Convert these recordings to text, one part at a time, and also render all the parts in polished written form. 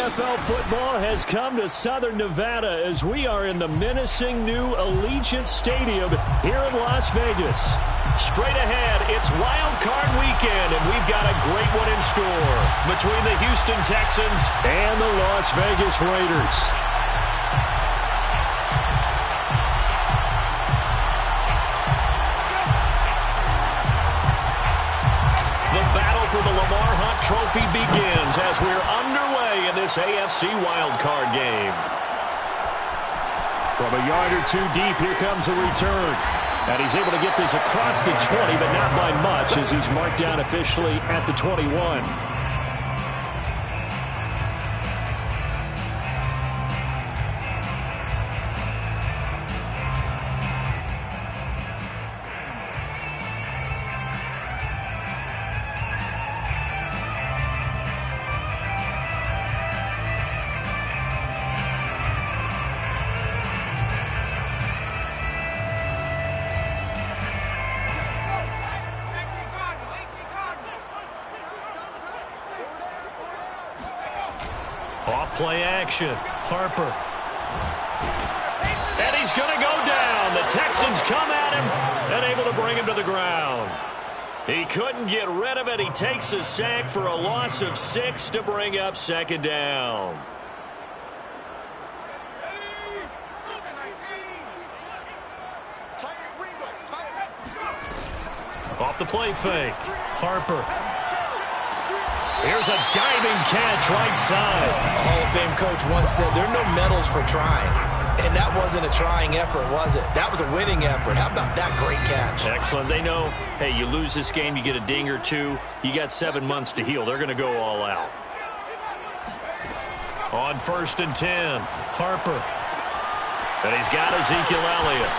NFL football has come to Southern Nevada as we are in the menacing new Allegiant Stadium here in Las Vegas. Straight ahead, it's Wild Card Weekend, and we've got a great one in store between the Houston Texans and the Las Vegas Raiders. For the Lamar Hunt Trophy begins as we're underway in this AFC wildcard game. From a yard or two deep, here comes a return. And he's able to get this across the 20, but not by much as he's marked down officially at the 21. Off-play action. Harper. And he's going to go down. The Texans come at him and able to bring him to the ground. He couldn't get rid of it. He takes a sack for a loss of 6 to bring up second down. Off the play fake. Harper. Here's a diving catch right side. A Hall of Fame coach once said there are no medals for trying. And that wasn't a trying effort, was it? That was a winning effort. How about that great catch? Excellent. They know, hey, you lose this game, you get a ding or two. You got 7 months to heal. They're going to go all out. On 1st and 10, Harper. And he's got Ezekiel Elliott.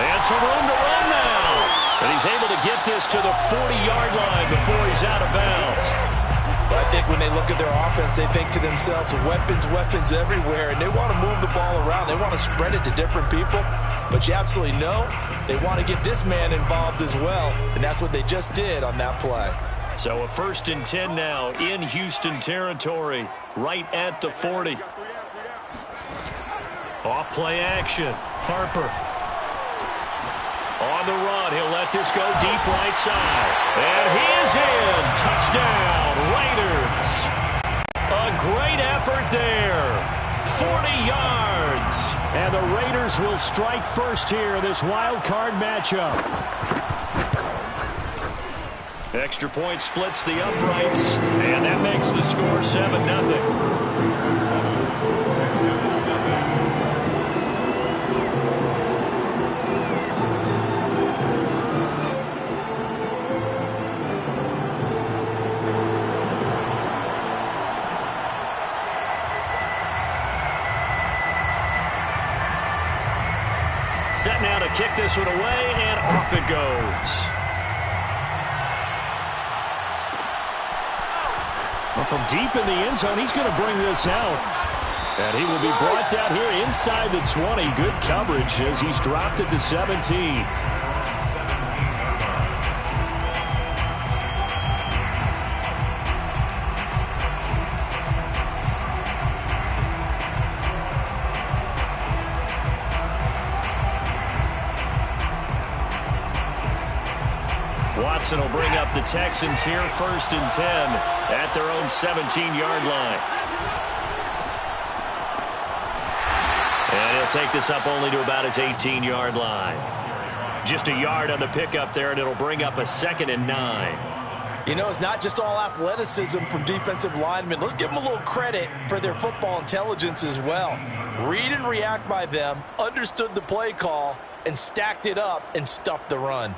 And some room to run now. And he's able to get this to the 40-yard line before he's out of bounds. I think when they look at their offense, they think to themselves, weapons everywhere, and they want to move the ball around. They want to spread it to different people, but you absolutely know they want to get this man involved as well, and that's what they just did on that play. So a 1st and 10 now in Houston territory, right at the 40. Off-play action, Harper. On the run, he'll let this go deep right side. And he is in. Touchdown, Raiders. A great effort there. 40 yards. And the Raiders will strike first here in this wild card matchup. Extra point splits the uprights. And that makes the score 7-0. Set now to kick this one away, and off it goes. Well, from deep in the end zone, he's going to bring this out. And he will be brought down here inside the 20. Good coverage as he's dropped at the 17. Watson will bring up the Texans here 1st and 10 at their own 17-yard line. And he'll take this up only to about his 18-yard line. Just a yard on the pickup there, and it'll bring up a 2nd and 9. You know, it's not just all athleticism from defensive linemen. Let's give them a little credit for their football intelligence as well. Read and react by them, understood the play call, and stacked it up and stuffed the run.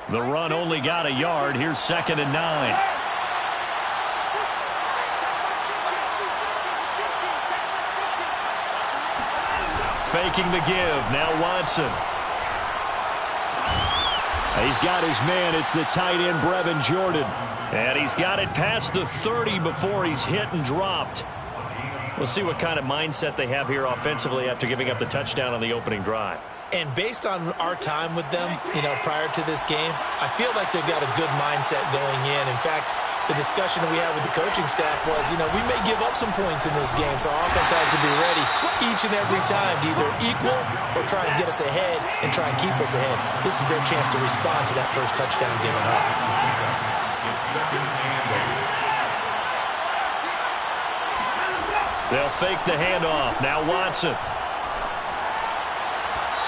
The run only got a yard. Here's 2nd and 9. Faking the give. Now Watson. He's got his man. It's the tight end, Brevin Jordan. And he's got it past the 30 before he's hit and dropped. We'll see what kind of mindset they have here offensively after giving up the touchdown on the opening drive. And based on our time with them, you know, prior to this game, I feel like they've got a good mindset going in. In fact, the discussion that we had with the coaching staff was, you know, we may give up some points in this game, so our offense has to be ready each and every time to either equal or try and get us ahead and try and keep us ahead. This is their chance to respond to that first touchdown given up. It's second and 8. They'll fake the handoff. Now Watson.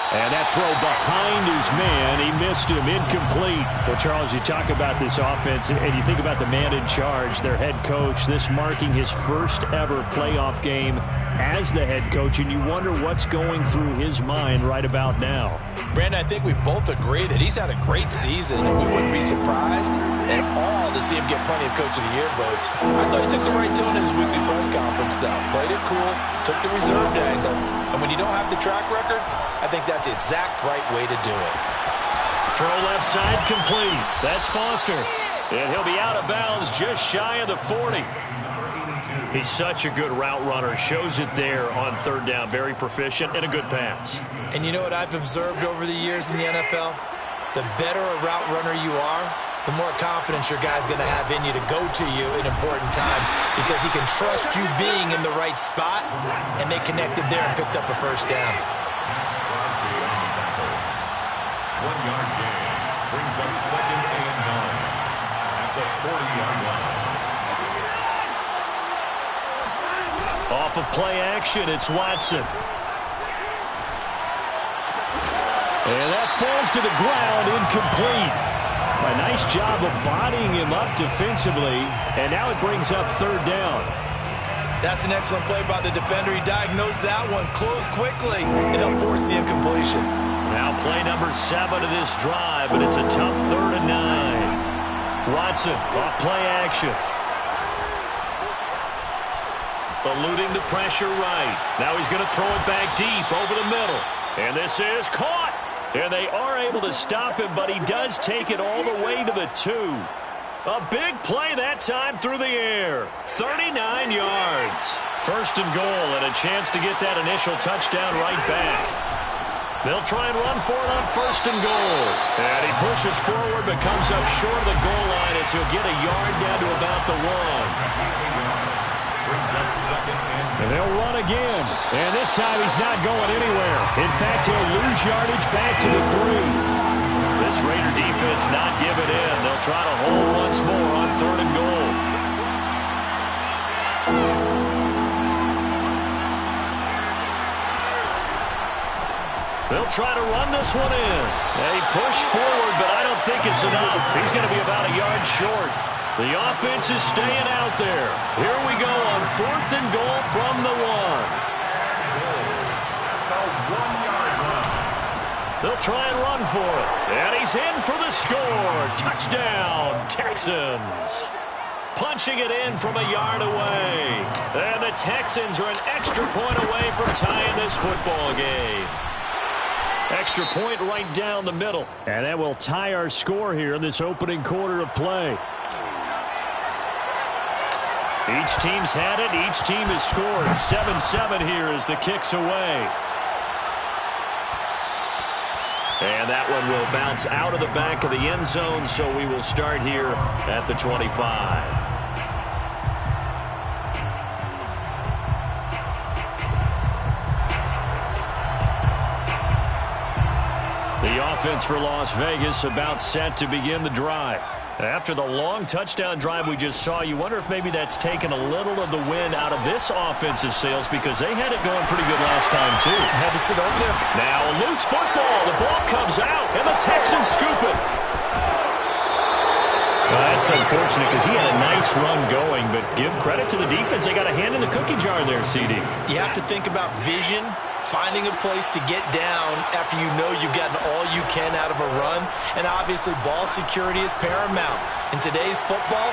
And that throw behind his man, he missed him, incomplete. Well, Charles, you talk about this offense, and you think about the man in charge, their head coach, this marking his first ever playoff game as the head coach, and you wonder what's going through his mind right about now. Brandon, I think we both agree that he's had a great season, and we wouldn't be surprised at all to see him get plenty of Coach of the Year votes. I thought he took the right tone in his weekly press conference, though. Played it cool, took the reserved angle, and when you don't have the track record, I think that's the exact right way to do it. Throw left side complete. That's Foster. And he'll be out of bounds just shy of the 40. He's such a good route runner. Shows it there on third down. Very proficient and a good pass. And you know what I've observed over the years in the NFL? The better a route runner you are, the more confidence your guy's going to have in you to go to you in important times because he can trust you being in the right spot, and they connected there and picked up a first down. 1-yard gain brings up second and 9 at the 40-yard line. Off of play action, it's Watson. And that falls to the ground, incomplete. A nice job of bodying him up defensively, and now it brings up third down. That's an excellent play by the defender. He diagnosed that one, closed quickly, and helped force the incompletion. Now play number 7 of this drive, but it's a tough 3rd and 9. Watson off play action. Eluding the pressure right. Now he's going to throw it back deep over the middle. And this is caught. And they are able to stop him, but he does take it all the way to the 2. A big play that time through the air. 39 yards. First and goal, and a chance to get that initial touchdown right back. They'll try and run for it on first and goal. And he pushes forward but comes up short of the goal line as he'll get a yard down to about the 1. And they'll run again. And this time he's not going anywhere. In fact, he'll lose yardage back to the 3. This Raider defense not giving in. They'll try to hold once more on third and goal. They'll try to run this one in. They push forward, but I don't think it's enough. He's going to be about a yard short. The offense is staying out there. Here we go on fourth and goal from the 1. They'll try and run for it. And he's in for the score. Touchdown, Texans. Punching it in from a yard away. And the Texans are an extra point away from tying this football game. Extra point right down the middle. And that will tie our score here in this opening quarter of play. Each team's had it. Each team has scored. 7-7 here as the kick's away. And that one will bounce out of the back of the end zone, so we will start here at the 25. The offense for Las Vegas about set to begin the drive. After the long touchdown drive we just saw, you wonder if maybe that's taken a little of the wind out of this offensive sails because they had it going pretty good last time, too. Had to sit over there. Now a loose football. The ball comes out, and the Texans scoop it. Well, that's unfortunate because he had a nice run going, but give credit to the defense. They got a hand in the cookie jar there, CD. You have to think about vision, finding a place to get down after you know you've gotten all you can out of a run, and obviously ball security is paramount. In today's football,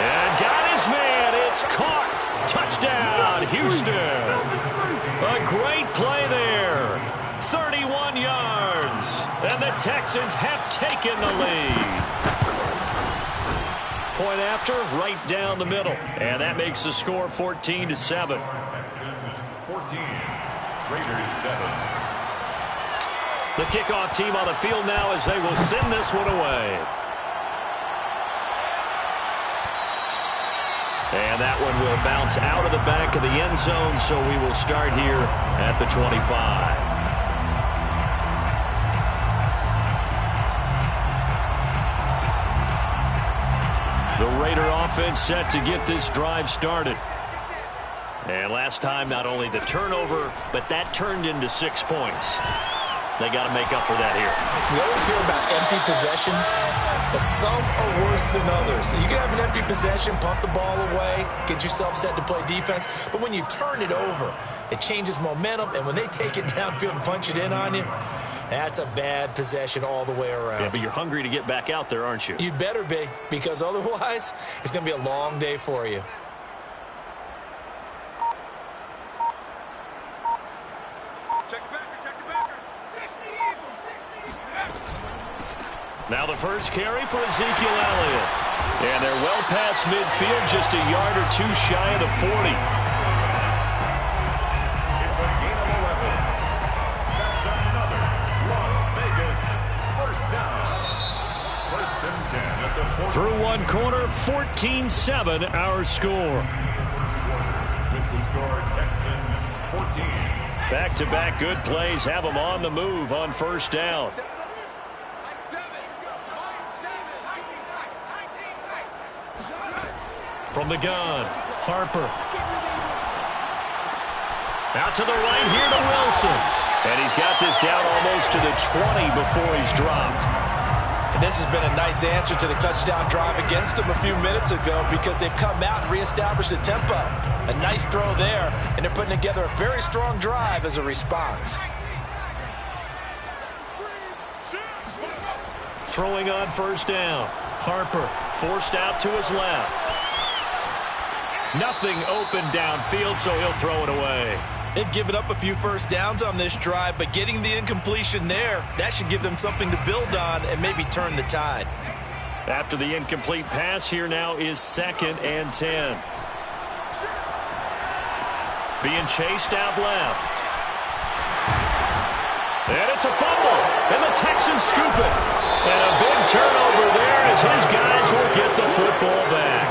and got his man. It's caught. Touchdown, Houston. A great play there. 31 yards, and the Texans have taken the lead. Point after, right down the middle. And that makes the score 14-7. Texans 14, Raiders 7. The kickoff team on the field now as they will send this one away. And that one will bounce out of the back of the end zone, so we will start here at the 25. The Raider offense set to get this drive started. And last time, not only the turnover, but that turned into 6 points. They got to make up for that here. We always hear about empty possessions, but some are worse than others. You can have an empty possession, pump the ball away, get yourself set to play defense, but when you turn it over, it changes momentum, and when they take it downfield and punch it in on you, that's a bad possession all the way around. Yeah, but you're hungry to get back out there, aren't you? You'd better be, because otherwise, it's going to be a long day for you. Now the first carry for Ezekiel Elliott. And they're well past midfield, just a yard or two shy of the 40. It's a gain of 11. That's another Las Vegas first down. First and 10 at the 40. Through one quarter, 14-7 our score. First quarter with the score Texans 14. Back-to-back good plays have them on the move on first down. From the gun, Harper. Out to the right here to Wilson. And he's got this down almost to the 20 before he's dropped. And this has been a nice answer to the touchdown drive against them a few minutes ago because they've come out and reestablished the tempo. A nice throw there, and they're putting together a very strong drive as a response. Throwing on first down. Harper forced out to his left. Nothing open downfield, so he'll throw it away. They've given up a few first downs on this drive, but getting the incompletion there, that should give them something to build on and maybe turn the tide. After the incomplete pass, here now is 2nd and 10. Being chased out left. And it's a fumble, and the Texans scoop it. And a big turnover there as his guys will get the football back.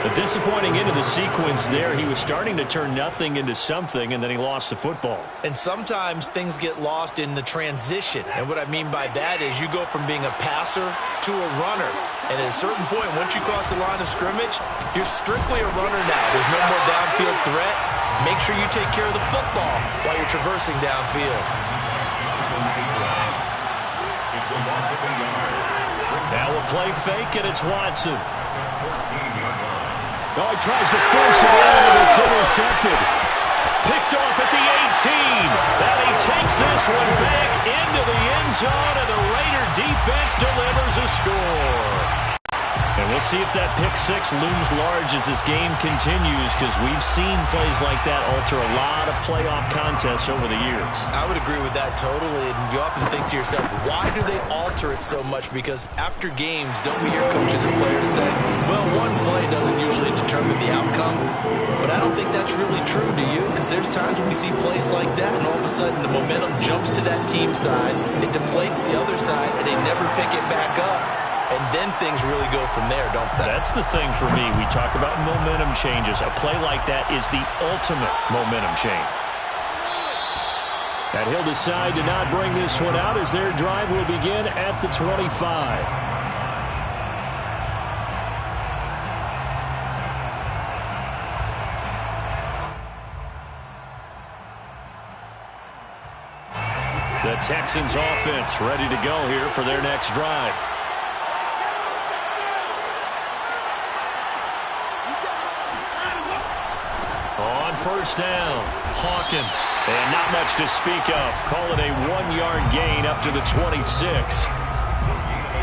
A disappointing end of the sequence there. He was starting to turn nothing into something, and then he lost the football. And sometimes things get lost in the transition. And what I mean by that is you go from being a passer to a runner. And at a certain point, once you cross the line of scrimmage, you're strictly a runner now. There's no more downfield threat. Make sure you take care of the football while you're traversing downfield. It's a loss of a yard. Now a play fake, and it's Watson. Oh, he tries to force it in, and it's intercepted. Picked off at the 18. And he takes this one back into the end zone, and the Raider defense delivers a score. And we'll see if that pick six looms large as this game continues, because we've seen plays like that alter a lot of playoff contests over the years. I would agree with that totally, and you often think to yourself, why do they alter it so much? Because after games, don't we hear coaches and players say, well, one play doesn't usually determine the outcome? But I don't think that's really true, do you? Because there's times when we see plays like that, and all of a sudden the momentum jumps to that team side, it deflates the other side, and they never pick it back up. And then things really go from there, don't they? That's the thing for me. We talk about momentum changes. A play like that is the ultimate momentum change. And he'll decide to not bring this one out as their drive will begin at the 25. The Texans offense ready to go here for their next drive. On first down, Hawkins, and not much to speak of. Call it a 1-yard gain up to the 26.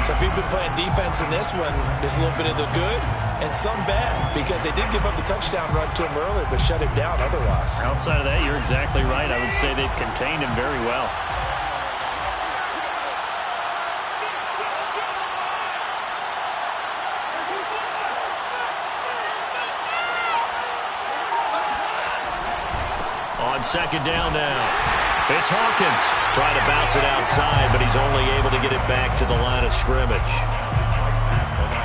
So if you've been playing defense in this one, there's a little bit of the good and some bad, because they did give up the touchdown run to him earlier, but shut him down otherwise. Outside of that, you're exactly right. I would say they've contained him very well. On second down now, it's Hawkins trying to bounce it outside, but he's only able to get it back to the line of scrimmage.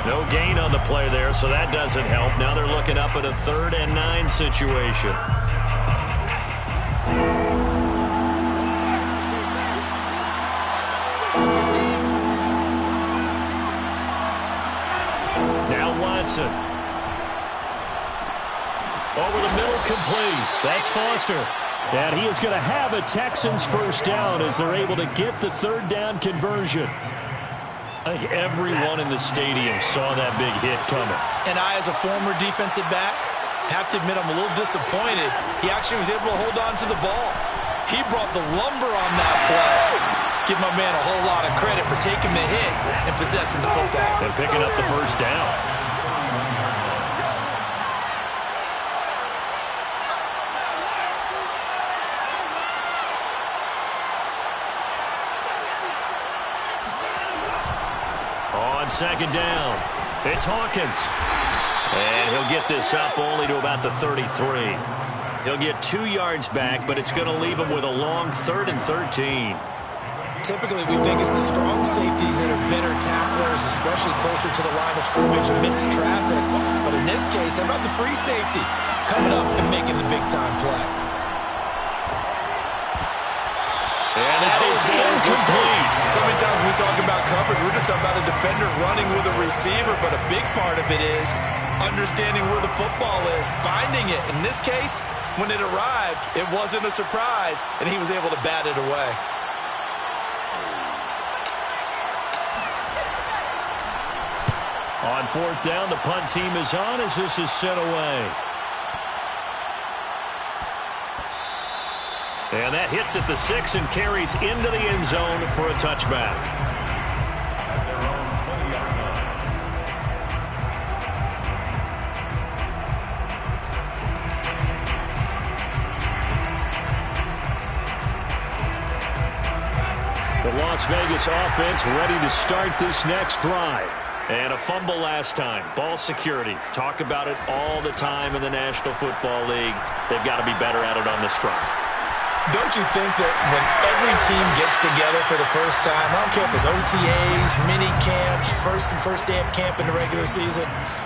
No gain on the play there, so that doesn't help. Now they're looking up at a 3rd and 9 situation. Now Watson. Over the middle, complete. That's Foster. And he is going to have a Texans first down as they're able to get the 3rd down conversion. I think everyone in the stadium saw that big hit coming. And I, as a former defensive back, have to admit I'm a little disappointed. He actually was able to hold on to the ball. He brought the lumber on that play. Give my man a whole lot of credit for taking the hit and possessing the football. And picking up the first down. On 2nd down, it's Hawkins. And he'll get this up only to about the 33. He'll get 2 yards back, but it's going to leave him with a long 3rd and 13. Typically, we think it's the strong safeties that are better tacklers, especially closer to the line of scrimmage amidst traffic. But in this case, how about the free safety coming up and making the big-time play? And that is incomplete. So many times when we talk about coverage, we're just about a defender running with a receiver, but a big part of it is understanding where the football is, finding it. In this case, when it arrived, it wasn't a surprise, and he was able to bat it away. On 4th down, the punt team is on as this is sent away. And that hits at the 6 and carries into the end zone for a touchback. At their own 20-yard line. The Las Vegas offense ready to start this next drive. And a fumble last time. Ball security. Talk about it all the time in the National Football League. They've got to be better at it on this drive. Don't you think that when every team gets together for the first time, I don't care if it's OTAs, mini camps, first day of camp in the regular season,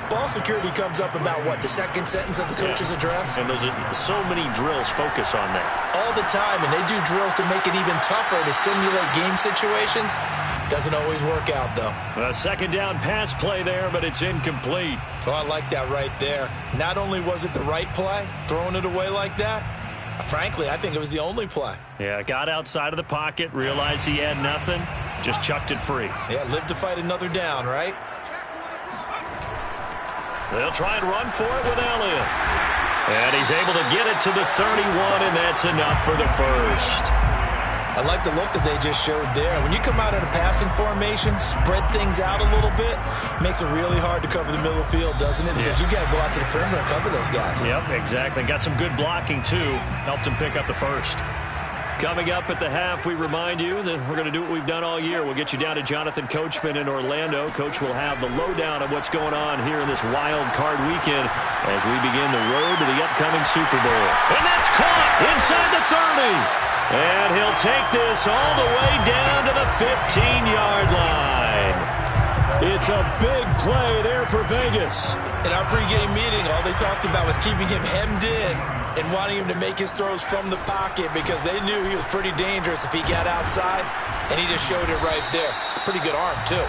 ball security comes up about what, the second sentence of the coach's address? And those are so many drills focus on that. All the time, and they do drills to make it even tougher to simulate game situations. Doesn't always work out, though. A 2nd down pass play there, but it's incomplete. Oh, I like that right there. Not only was it the right play, throwing it away like that, frankly, I think it was the only play. Yeah, got outside of the pocket, realized he had nothing, just chucked it free. Yeah, live to fight another down, right? They'll try and run for it with Elliott. And he's able to get it to the 31, and that's enough for the first. I like the look that they just showed there. When you come out in a passing formation, spread things out a little bit, makes it really hard to cover the middle of the field, doesn't it? Because you got to go out to the perimeter and cover those guys. Yep, exactly. Got some good blocking, too. Helped him pick up the first. Coming up at the half, we remind you that we're going to do what we've done all year. We'll get you down to Jonathan Coachman in Orlando. Coach will have the lowdown of what's going on here in this wild card weekend as we begin the road to the upcoming Super Bowl. And that's caught inside the 30. And he'll take this all the way down to the 15-yard line. It's a big play there for Vegas. In our pregame meeting, all they talked about was keeping him hemmed in and wanting him to make his throws from the pocket because they knew he was pretty dangerous if he got outside, and he just showed it right there. Pretty good arm, too.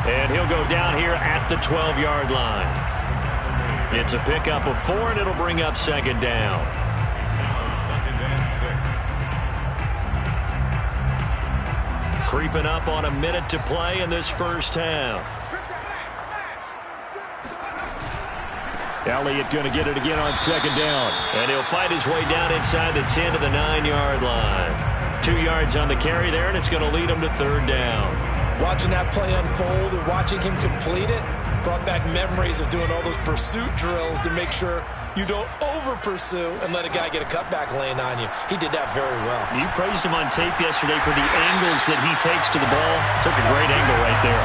And he'll go down here at the 12-yard line. It's a pickup of 4, and it'll bring up 2nd down. It's now 2nd and 6. Creeping up on a minute to play in this first half. Elliott going to get it again on 2nd down. And he'll fight his way down inside the 10 to the 9-yard line. 2 yards on the carry there, and it's going to lead him to 3rd down. Watching that play unfold and watching him complete it brought back memories of doing all those pursuit drills to make sure you don't over-pursue and let a guy get a cutback lane on you. He did that very well. You praised him on tape yesterday for the angles that he takes to the ball. Took a great angle right there.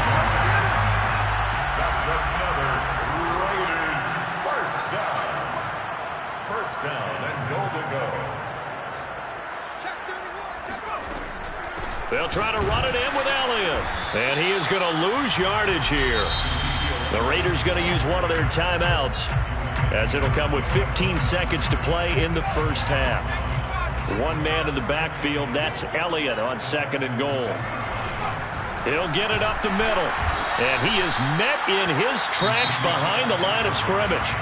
That's another Raiders first down. First down and goal to go. They'll try to run it in with Elliott. And he is going to lose yardage here. The Raiders going to use one of their timeouts, as it'll come with 15 seconds to play in the first half. One man in the backfield, that's Elliott on 2nd and goal. He'll get it up the middle, and he is met in his tracks behind the line of scrimmage.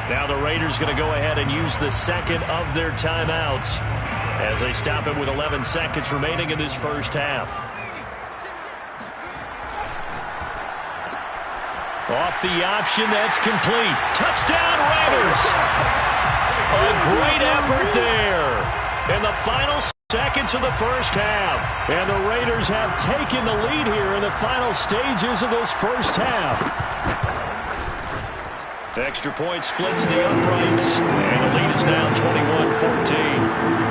Now the Raiders going to go ahead and use the second of their timeouts as they stop him with 11 seconds remaining in this first half. Off the option, that's complete. Touchdown, Raiders! A great effort there in the final seconds of the first half. And the Raiders have taken the lead here in the final stages of this first half. Extra point splits the uprights, and the lead is now 21-14.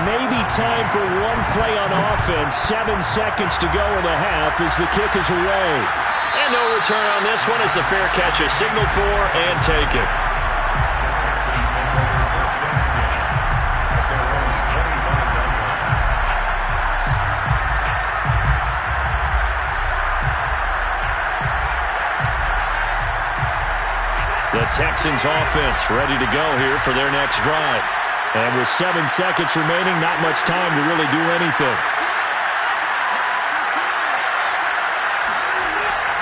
Maybe time for one play on offense. 7 seconds to go in the half as the kick is away. And no return on this one as the fair catch is signaled for and taken. The Texans offense ready to go here for their next drive. And with 7 seconds remaining, not much time to really do anything.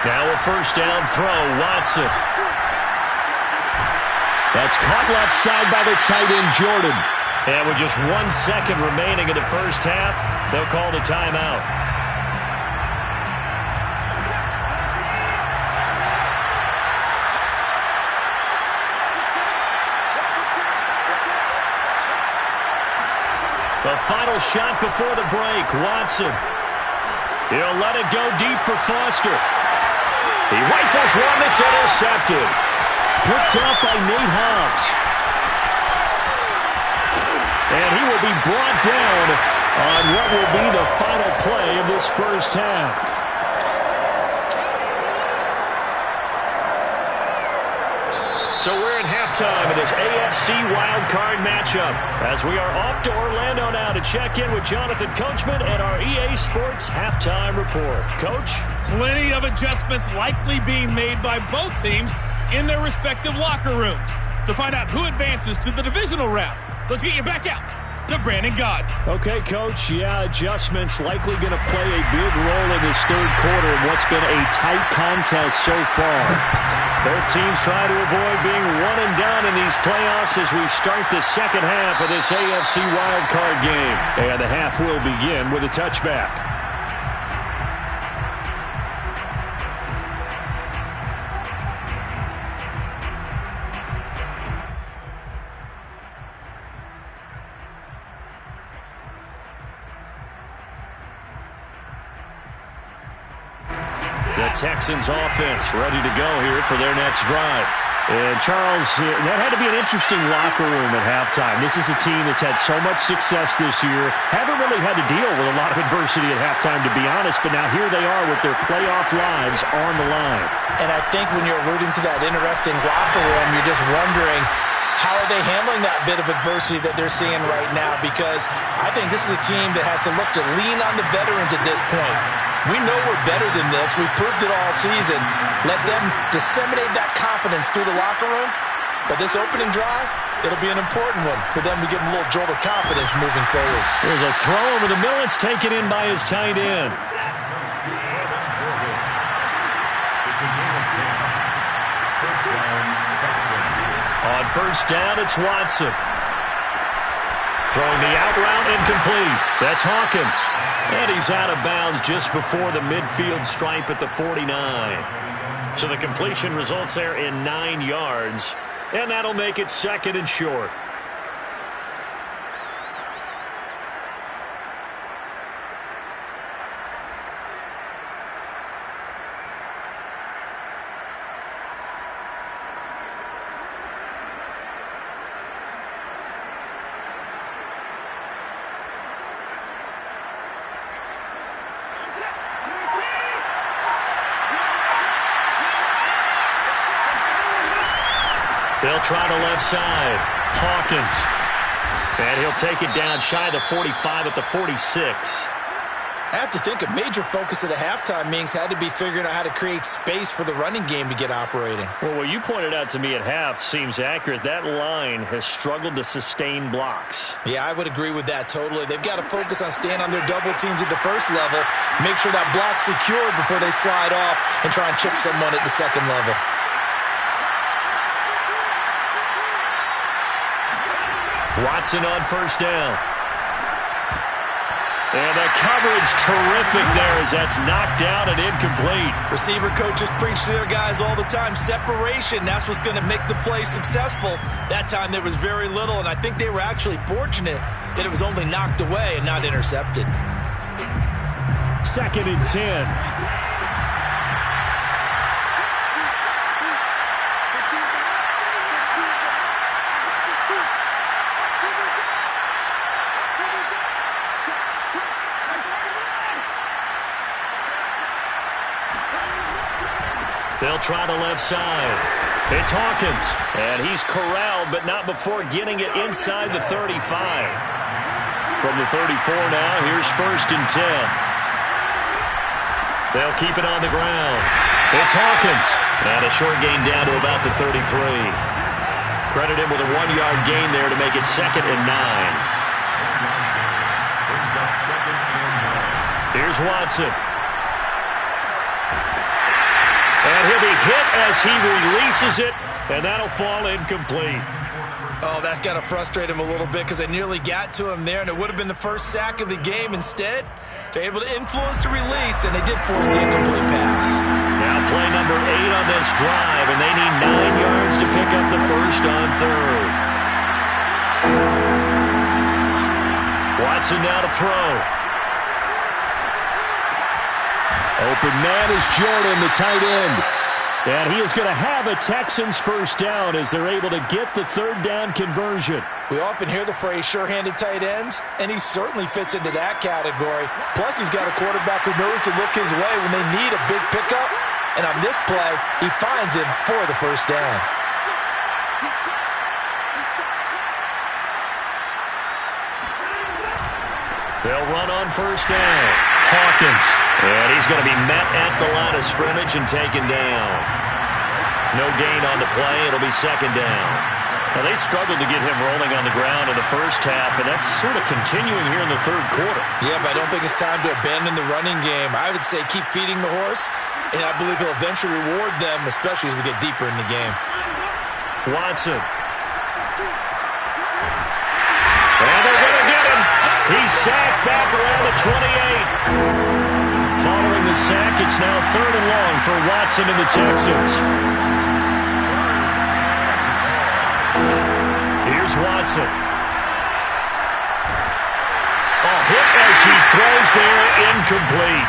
Now a first down throw, Watson. That's caught left side by the tight end, Jordan. And with just 1 second remaining in the first half, they'll call the timeout. The final shot before the break, Watson. He'll let it go deep for Foster. He rifles one that's intercepted. Picked up by Nate Hobbs. And he will be brought down on what will be the final play of this first half. So we're at halftime of this AFC wildcard matchup as we are off to Orlando now to check in with Jonathan Coachman and our EA Sports halftime report. Coach? Plenty of adjustments likely being made by both teams in their respective locker rooms. To find out who advances to the divisional round, let's get you back out to Brandon God. Okay, Coach. Yeah, adjustments likely going to play a big role in this third quarter in what's been a tight contest so far. Both teams try to avoid being one and done in these playoffs as we start the second half of this AFC wildcard game. And the half will begin with a touchback. The Texans offense ready to go here for their next drive. And Charles, that had to be an interesting locker room at halftime. This is a team that's had so much success this year. Haven't really had to deal with a lot of adversity at halftime, to be honest. But now here they are with their playoff lives on the line. And I think when you're alluding to that interesting locker room, you're just wondering, how are they handling that bit of adversity that they're seeing right now? Because I think this is a team that has to look to lean on the veterans at this point. We know we're better than this. We've proved it all season. Let them disseminate that confidence through the locker room. But this opening drive, it'll be an important one for them to give them a little jolt of confidence moving forward. There's a throw over the middle. It's taken in by his tight end. On first down, it's Watson. Throwing the out route, incomplete. That's Hawkins. And he's out of bounds just before the midfield stripe at the 49. So the completion results there in 9 yards. And that'll make it 2nd and short. They'll try the left side. Hawkins. And he'll take it down shy of the 45 at the 46. I have to think a major focus of the halftime meetings had to be figuring out how to create space for the running game to get operating. Well, what you pointed out to me at half seems accurate. That line has struggled to sustain blocks. Yeah, I would agree with that totally. They've got to focus on staying on their double teams at the first level, make sure that block's secured before they slide off and try and chip someone at the second level. Watson on first down. And the coverage terrific there as that's knocked down and incomplete. Receiver coaches preach to their guys all the time. Separation, that's what's going to make the play successful. That time there was very little, and I think they were actually fortunate that it was only knocked away and not intercepted. 2nd and 10. They'll try the left side. It's Hawkins. And he's corralled, but not before getting it inside the 35. From the 34 now, here's 1st and 10. They'll keep it on the ground. It's Hawkins. And a short gain down to about the 33. Credit him with a 1-yard gain there to make it 2nd and 9. Brings up 2nd and 9. Here's Watson. And he'll be hit as he releases it, and that'll fall incomplete. Oh, that's got to frustrate him a little bit because they nearly got to him there, and it would have been the first sack of the game. Instead, they're able to influence the release, and they did force the incomplete pass. Now play number 8 on this drive, and they need 9 yards to pick up the first on 3rd. Watson now to throw. Open man is Jordan, the tight end. And he is going to have a Texans first down as they're able to get the 3rd down conversion. We often hear the phrase sure-handed tight ends, and he certainly fits into that category. Plus, he's got a quarterback who knows to look his way when they need a big pickup. And on this play, he finds him for the first down. They'll run on first down. Hawkins. And he's going to be met at the line of scrimmage and taken down. No gain on the play. It'll be 2nd down. Now, they struggled to get him rolling on the ground in the first half, and that's sort of continuing here in the 3rd quarter. Yeah, but I don't think it's time to abandon the running game. I would say keep feeding the horse, and I believe he'll eventually reward them, especially as we get deeper in the game. Watson. And they're going to get him. He's sacked back around the 28. Following the sack, it's now 3rd and long for Watson and the Texans. Here's Watson. A hit as he throws there, incomplete.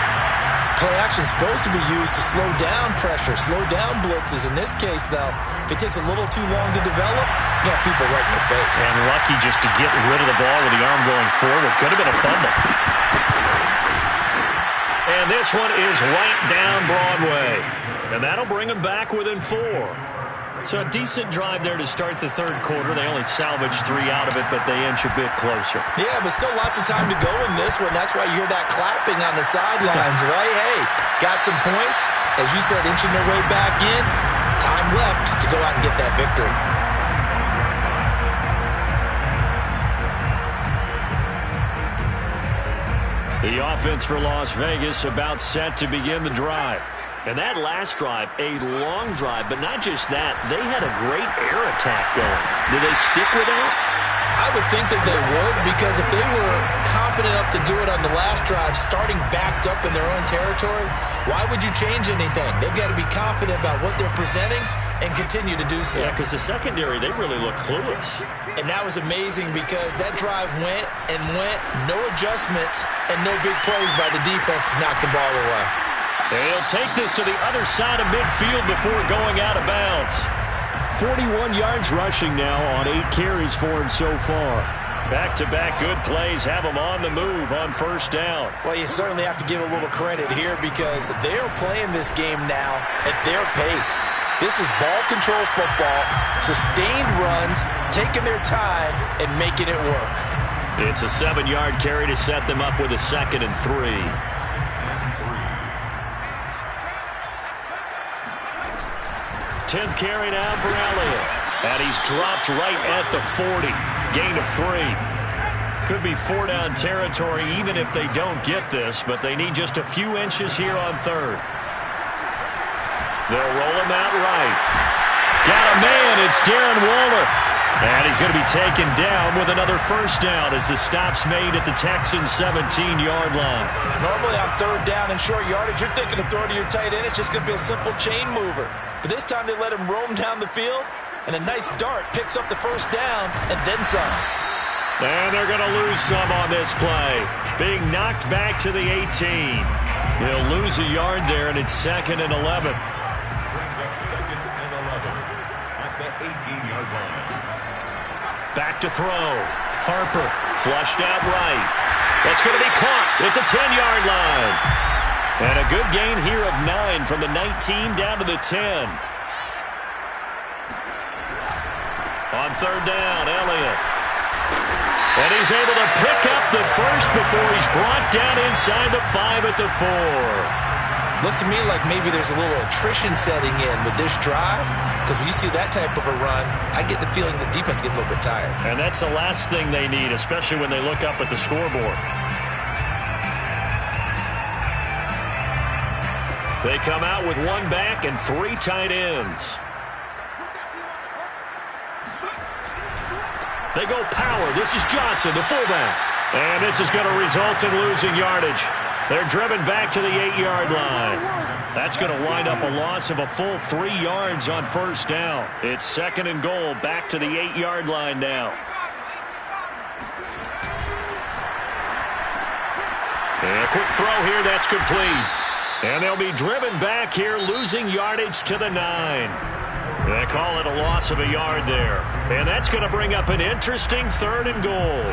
Play action is supposed to be used to slow down pressure, slow down blitzes. In this case, though, if it takes a little too long to develop, you got people right in your face. And lucky just to get rid of the ball with the arm going forward. Could have been a fumble. And this one is right down Broadway. And that'll bring them back within 4. So a decent drive there to start the 3rd quarter. They only salvaged 3 out of it, but they inch a bit closer. Yeah, but still lots of time to go in this one. That's why you hear that clapping on the sidelines, right? Hey, got some points. As you said, inching their way back in. Time left to go out and get that victory. The offense for Las Vegas about set to begin the drive. And that last drive, a long drive, but not just that. They had a great air attack going. Do they stick with that? I would think that they would, because if they were confident enough to do it on the last drive, starting backed up in their own territory, why would you change anything? They've got to be confident about what they're presenting and continue to do so. Yeah, because the secondary, they really look clueless. And that was amazing because that drive went and went, no adjustments, and no big plays by the defense to knock the ball away. They'll take this to the other side of midfield before going out of bounds. 41 yards rushing now on 8 carries for him so far. Back-to-back good plays have him on the move on first down. Well, you certainly have to give a little credit here because they are playing this game now at their pace. This is ball control football, sustained runs, taking their time, and making it work. It's a 7-yard carry to set them up with a 2nd and 3. 10th carry now for Elliott. And he's dropped right at the 40. Gain of 3. Could be 4-down territory even if they don't get this, but they need just a few inches here on 3rd. They'll roll him out right. Got a man. It's Darren Waller. And he's going to be taken down with another 1st down as the stop's made at the Texans' 17-yard line. Normally on 3rd down and short yardage, you're thinking of throwing to your tight end. It's just going to be a simple chain mover. But this time they let him roam down the field, and a nice dart picks up the 1st down and then some. And they're going to lose some on this play. Being knocked back to the 18. He'll lose a yard there, and it's 2nd and 11. Brings up 2nd and 11 at the 18-yard line. Back to throw. Harper flushed out right. That's going to be caught at the 10-yard line. And a good gain here of 9 from the 19 down to the 10. On 3rd down, Elliott. And he's able to pick up the 1st before he's brought down inside the 5 at the 4. Looks to me like maybe there's a little attrition setting in with this drive, because when you see that type of a run, I get the feeling the defense getting a little bit tired. And that's the last thing they need, especially when they look up at the scoreboard. They come out with 1 back and 3 tight ends. They go power. This is Johnson, the fullback. And this is going to result in losing yardage. They're driven back to the 8-yard line. That's going to wind up a loss of a full 3 yards on 1st down. It's 2nd and goal, back to the 8-yard line now. And a quick throw here, that's complete. And they'll be driven back here, losing yardage to the 9. They call it a loss of a yard there. And that's going to bring up an interesting 3rd and goal.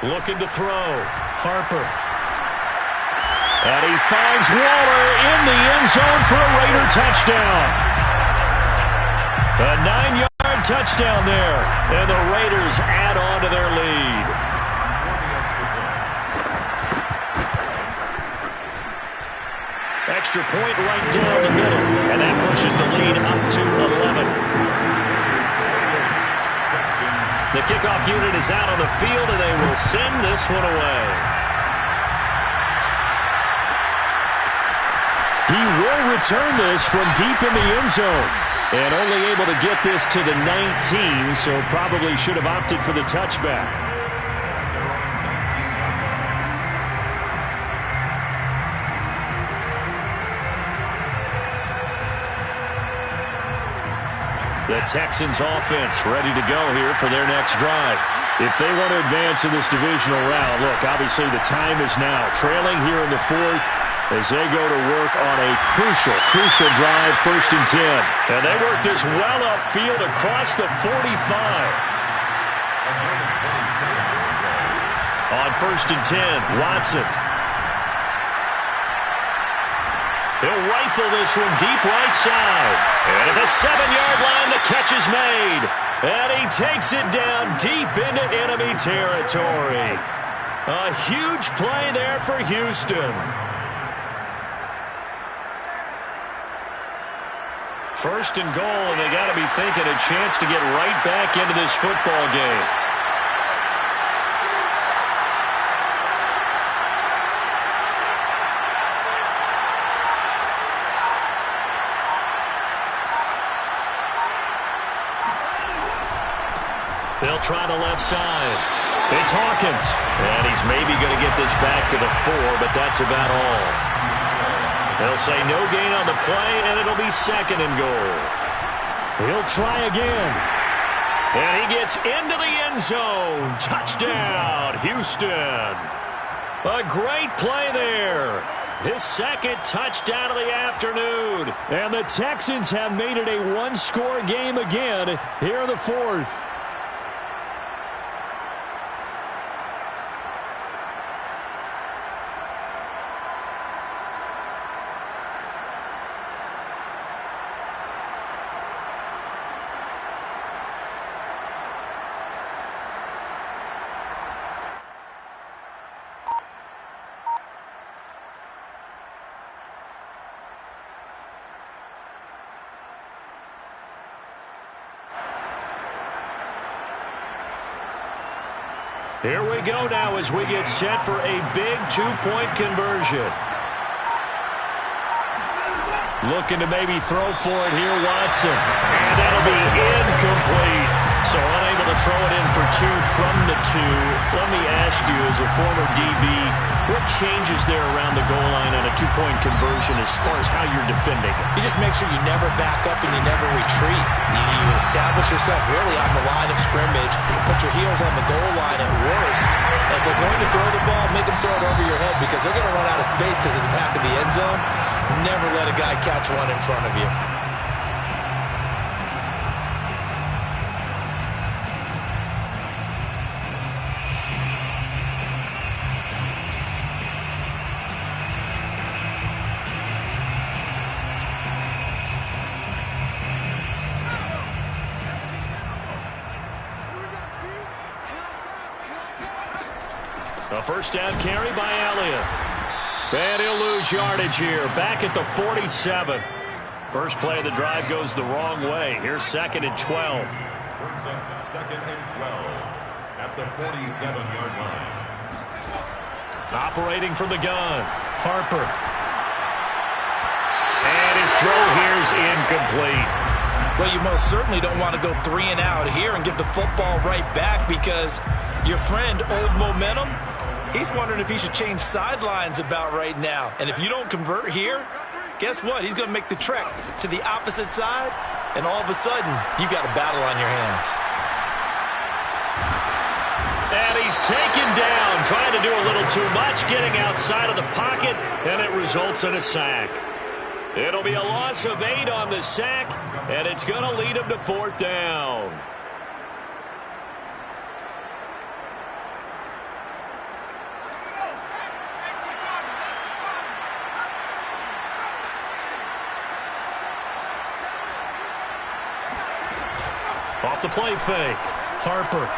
Looking to throw. Harper. And he finds Waller in the end zone for a Raider touchdown. A 9-yard touchdown there. And the Raiders add on to their lead. Extra point right down the middle. And that pushes the lead up to 11. The kickoff unit is out on the field, and they will send this one away. He will return this from deep in the end zone. And only able to get this to the 19, so probably should have opted for the touchback. The Texans offense ready to go here for their next drive. If they want to advance in this divisional round, look, obviously the time is now. Trailing here in the 4th as they go to work on a crucial drive, 1st and 10. And they work this well upfield across the 45. On 1st and 10, Watson. He'll rifle this one deep right side. And at the 7-yard line, the catch is made. And he takes it down deep into enemy territory. A huge play there for Houston. 1st and goal, and they got to be thinking a chance to get right back into this football game. They'll try the left side. It's Hawkins. And he's maybe going to get this back to the 4, but that's about all. They'll say no gain on the play, and it'll be 2nd and goal. He'll try again. And he gets into the end zone. Touchdown, Houston. A great play there. his second touchdown of the afternoon. And the Texans have made it a one-score game again here in the fourth. Here we go now as we get set for a big two-point conversion. Looking to maybe throw for it here, Watson. And that'll be incomplete. So unable to throw it in for two from the two. Let me ask you, as a former DB, what changes there around the goal line on a two-point conversion as far as how you're defending? You just make sure you never back up and you never retreat. You establish yourself really on the line of scrimmage, put your heels on the goal line at worst. And if they're going to throw the ball, make them throw it over your head because they're going to run out of space because of the back of the end zone. Never let a guy catch one in front of you. A first down carry by Elliott. And he'll lose yardage here. Back at the 47. First play of the drive goes the wrong way. Here's 2nd and 12. Brings up 2nd and 12 at the 47-yard line. Operating from the gun, Harper. And his throw here's incomplete. Well, you most certainly don't want to go 3 and out here and give the football right back because your friend, Old Momentum, he's wondering if he should change sidelines about right now. And if you don't convert here, guess what? He's going to make the trek to the opposite side, and all of a sudden, you've got a battle on your hands. And he's taken down, trying to do a little too much, getting outside of the pocket, and it results in a sack. It'll be a loss of 8 on the sack, and it's going to lead him to 4th down. Off the play fake, Harper.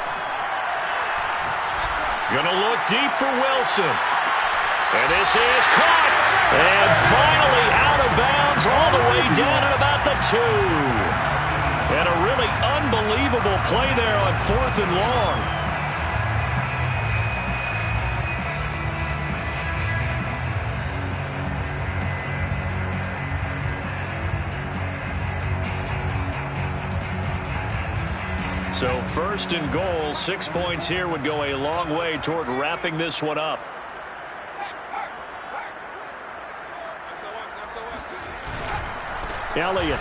Gonna look deep for Wilson. And this is caught. And finally out of bounds all the way down at about the 2. And a really unbelievable play there on 4th and long. So 1st and goal, 6 points here would go a long way toward wrapping this one up. Elliott.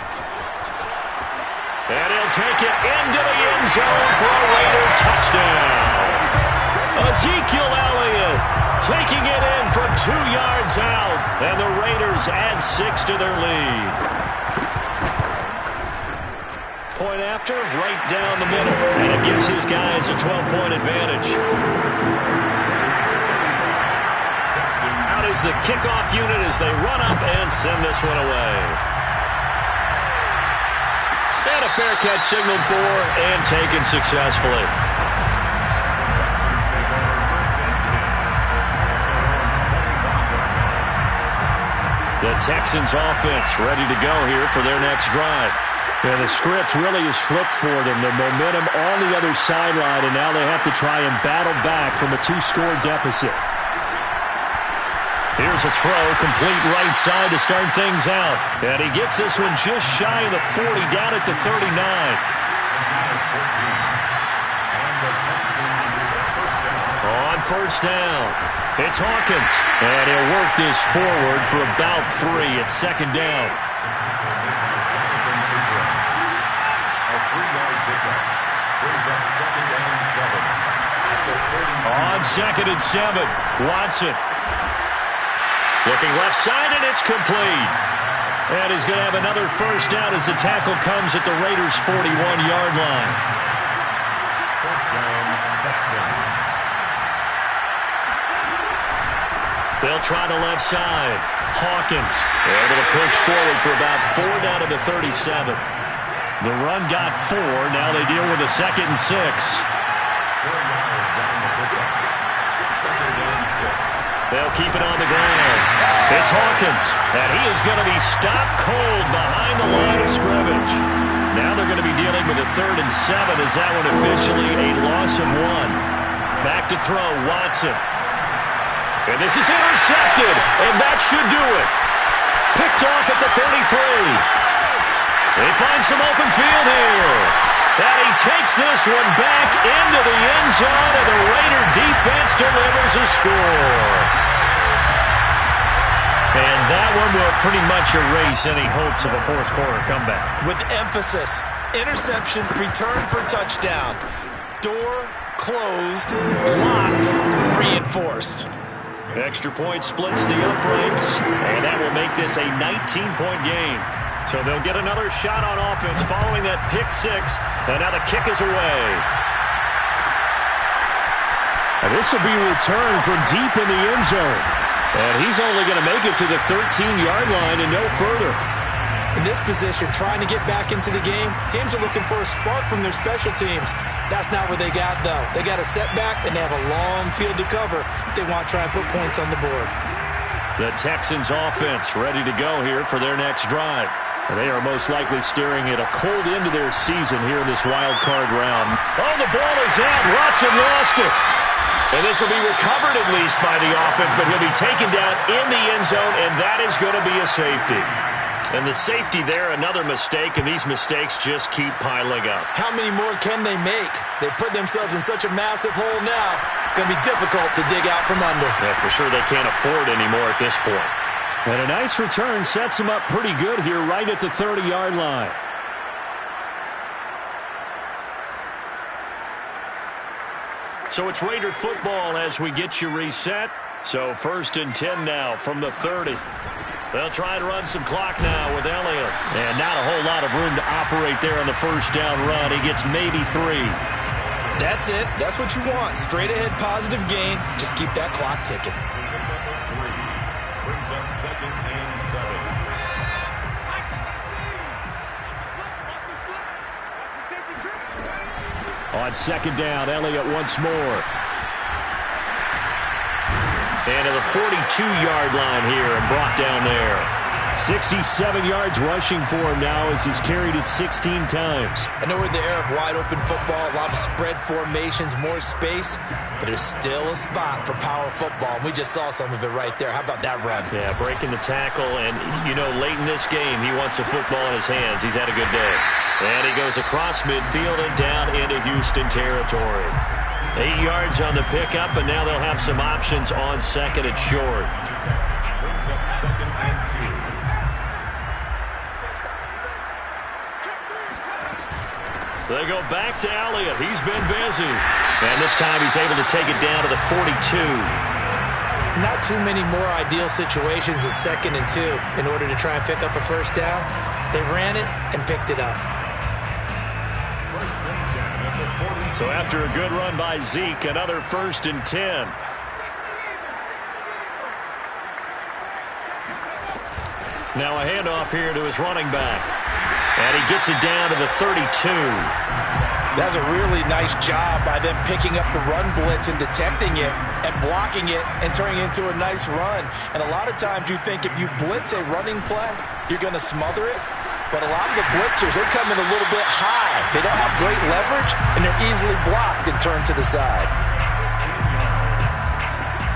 And he'll take it into the end zone for a Raider touchdown. Ezekiel Elliott taking it in from 2 yards out. And the Raiders add 6 to their lead. Point after, right down the middle. And it gives his guys a 12-point advantage. Out is the kickoff unit as they run up and send this one away. And a fair catch signaled for and taken successfully. The Texans offense ready to go here for their next drive. Yeah, the script really is flipped for them. The momentum on the other sideline, and now they have to try and battle back from a 2-score deficit. Here's a throw, complete right side to start things out. And he gets this one just shy of the 40, down at the 39. On first down, it's Hawkins. And he'll work this forward for about 3 at 2nd down. On 2nd and 7, Watson. Looking left side, and it's complete. And he's going to have another first down as the tackle comes at the Raiders' 41-yard line. First down, Texans. They'll try the left side. Hawkins able to push forward for about 4 down to the 37. The run got 4. Now they deal with a 2nd and 6. 4 yards on the pickup. 2nd and 6. They'll keep it on the ground. It's Hawkins, and he is going to be stopped cold behind the line of scrimmage. Now they're going to be dealing with a 3rd and 7 as that one officially a loss of 1. Back to throw, Watson. And this is intercepted, and that should do it. Picked off at the 33. They find some open field here. And he takes this one back into the end zone, and the Raider defense delivers a score. And that one will pretty much erase any hopes of a fourth quarter comeback. With emphasis, interception, return for touchdown. Door closed, locked, reinforced. Extra point splits the uprights, and that will make this a 19-point game. So they'll get another shot on offense following that pick 6, and now the kick is away. And this will be returned from deep in the end zone. And he's only going to make it to the 13-yard line and no further. In this position, trying to get back into the game, teams are looking for a spark from their special teams. That's not what they got, though. They got a setback, and they have a long field to cover if they want to try and put points on the board. The Texans offense ready to go here for their next drive. And they are most likely staring at a cold end to their season here in this wild card round. Oh, the ball is out. Watson lost it. And this will be recovered at least by the offense, but he'll be taken down in the end zone, and that is going to be a safety. And the safety there, another mistake, and these mistakes just keep piling up. How many more can they make? They put themselves in such a massive hole now. Going to be difficult to dig out from under. Yeah, for sure they can't afford any more at this point. And a nice return sets him up pretty good here right at the 30-yard line. So it's Raider football as we get you reset. So 1st and 10 now from the 30. They'll try and run some clock now with Elliott. And not a whole lot of room to operate there on the first down run. He gets maybe 3. That's it. That's what you want. Straight ahead positive gain. Just keep that clock ticking. Brings up 2nd and 7. On 2nd down, Elliott once more. And to the 42-yard line here and brought down there. 67 yards rushing for him now as he's carried it 16 times. I know we're in the era of wide-open football, a lot of spread formations, more space, but there's still a spot for power football, and we just saw some of it right there. How about that run? Yeah, breaking the tackle, and, you know, late in this game, he wants a football in his hands. He's had a good day. And he goes across midfield and down into Houston territory. 8 yards on the pickup, and now they'll have some options on 2nd and short. Brings up 2nd and 2. They go back to Elliott. He's been busy. And this time he's able to take it down to the 42. Not too many more ideal situations at 2nd and 2 in order to try and pick up a first down. They ran it and picked it up. First and 10 at the 40. So after a good run by Zeke, another 1st and 10. Now a handoff here to his running back. And he gets it down to the 32. That's a really nice job by them picking up the run blitz and detecting it and blocking it and turning it into a nice run. And a lot of times you think if you blitz a running play, you're going to smother it. But a lot of the blitzers, they come in a little bit high. They don't have great leverage, and they're easily blocked and turned to the side.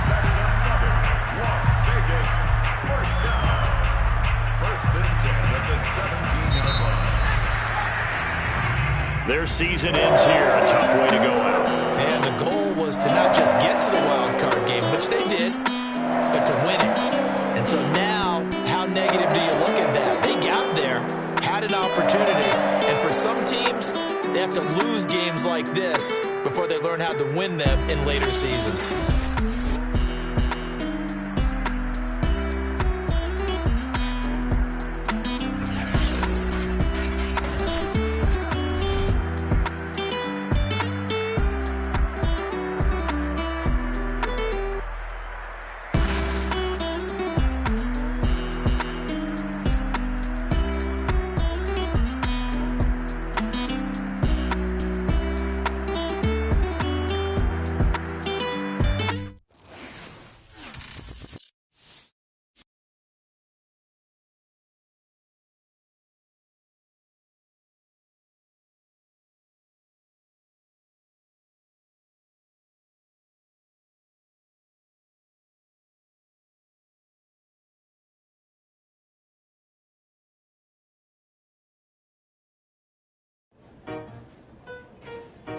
That's another Las Vegas first down. 1st and 10 at the 17-yard line. Their season ends here. A tough way to go out. And the goal was to not just get to the wild card game, which they did, but to win it. And so now, how negative do you look at that? They got there, had an opportunity, and for some teams, they have to lose games like this before they learn how to win them in later seasons.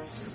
Texans.